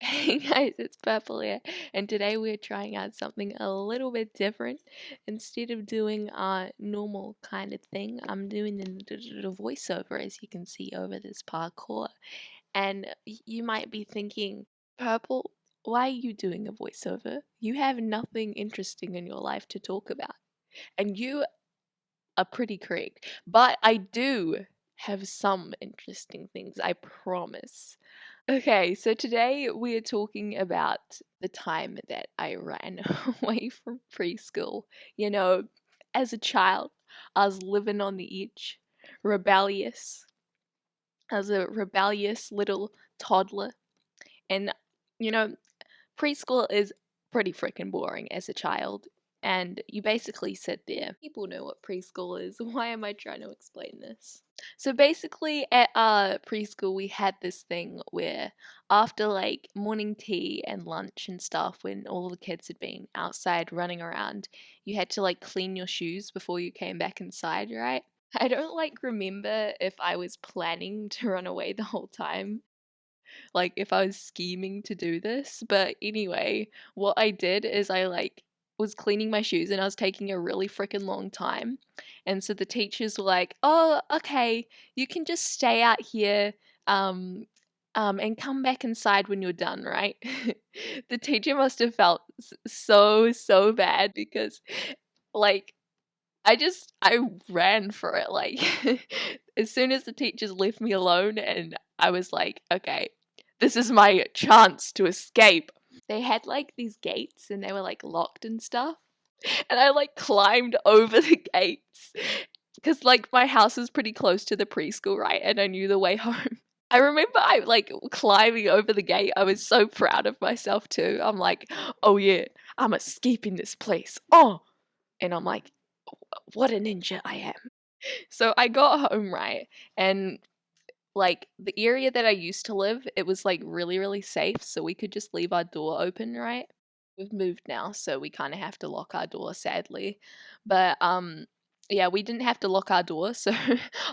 Hey guys, it's Purple here, and today we're trying out something a little bit different. Instead of doing our normal kind of thing, I'm doing the voiceover, as you can see over this parkour. And you might be thinking, Purple, why are you doing a voiceover? You have nothing interesting in your life to talk about. And you are pretty correct, but I do have some interesting things, I promise. Okay, so today we are talking about the time that I ran away from preschool. You know, as a child, I was living on the edge, rebellious. I was a rebellious little toddler. And, you know, preschool is pretty freaking boring as a child. And you basically sit there. People know what preschool is. Why am I trying to explain this? So basically, at preschool, we had this thing where after like morning tea and lunch and stuff, when all the kids had been outside running around, you had to like clean your shoes before you came back inside, right? I don't like remember if I was planning to run away the whole time, like if I was scheming to do this. But anyway, what I did is I like was cleaning my shoes and I was taking a really freaking long time. And so the teachers were like, "Oh, okay, you can just stay out here um and come back inside when you're done, right?" The teacher must have felt so bad because like I ran for it like as soon as the teachers left me alone and I was like, okay, this is my chance to escape. They had like these gates and they were like locked and stuff. And I like climbed over the gates because like my house was pretty close to the preschool, right? And I knew the way home. I remember I like climbing over the gate. I was so proud of myself too. I'm like, oh yeah, I'm escaping this place. Oh, and I'm like, what a ninja I am. So I got home, right? And like the area that I used to live, it was like really safe, so we could just leave our door open, right? We've moved now, so we kind of have to lock our door, sadly. But yeah, we didn't have to lock our door, so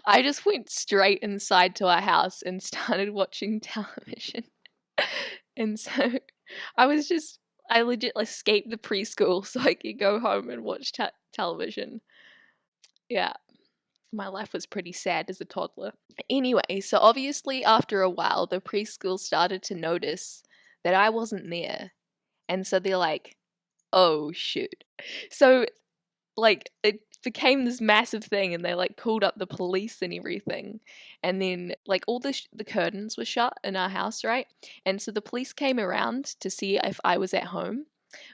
I just went straight inside to our house and started watching television. And so I legit escaped the preschool so I could go home and watch television. Yeah, my life was pretty sad as a toddler. Anyway, so obviously after a while, the preschool started to notice that I wasn't there. And so they're like, oh shoot. So, like, it became this massive thing and they like called up the police and everything. And then like all the curtains were shut in our house, right? And so the police came around to see if I was at home,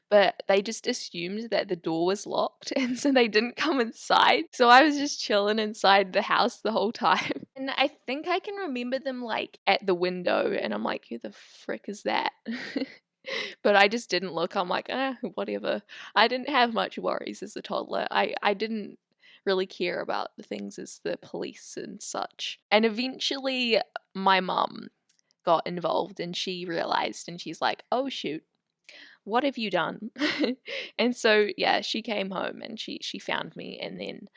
but they just assumed that the door was locked and so they didn't come inside. So I was just chilling inside the house the whole time. And I think I can remember them like at the window and I'm like, who the frick is that? But I just didn't look. I'm like, whatever. I didn't have much worries as a toddler. I didn't really care about the things as the police and such. And eventually my mum got involved and she realized and she's like, oh shoot, what have you done? And so yeah, she came home and she found me and then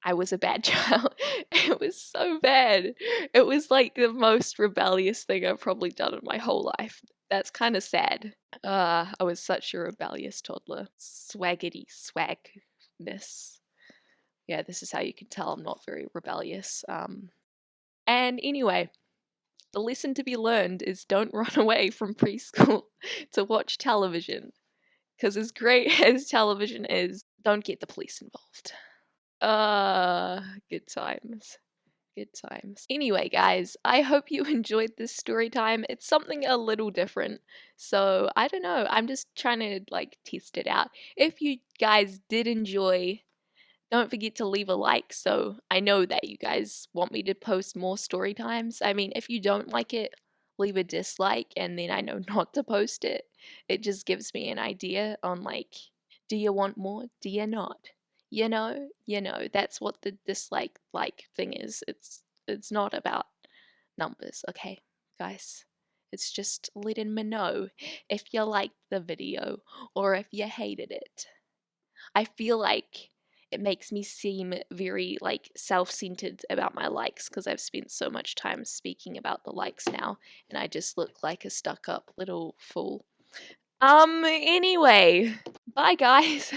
I was a bad child. It was so bad. It was like the most rebellious thing I've probably done in my whole life. That's kind of sad. I was such a rebellious toddler. Swaggity swagness. Yeah, this is how you can tell I'm not very rebellious. And anyway, the lesson to be learned is don't run away from preschool to watch television. Because as great as television is, don't get the police involved. Good times. Good times. Anyway, guys, I hope you enjoyed this story time. It's something a little different. So, I don't know. I'm just trying to like test it out. If you guys did enjoy, don't forget to leave a like so I know that you guys want me to post more story times. I mean, if you don't like it, leave a dislike and then I know not to post it. It just gives me an idea on like, do you want more? Do you not? That's what the dislike like thing is. It's not about numbers, okay, guys? It's just letting me know if you liked the video or if you hated it. I feel like it makes me seem very like self-centered about my likes because I've spent so much time speaking about the likes now, and I just look like a stuck-up little fool. Anyway, bye guys.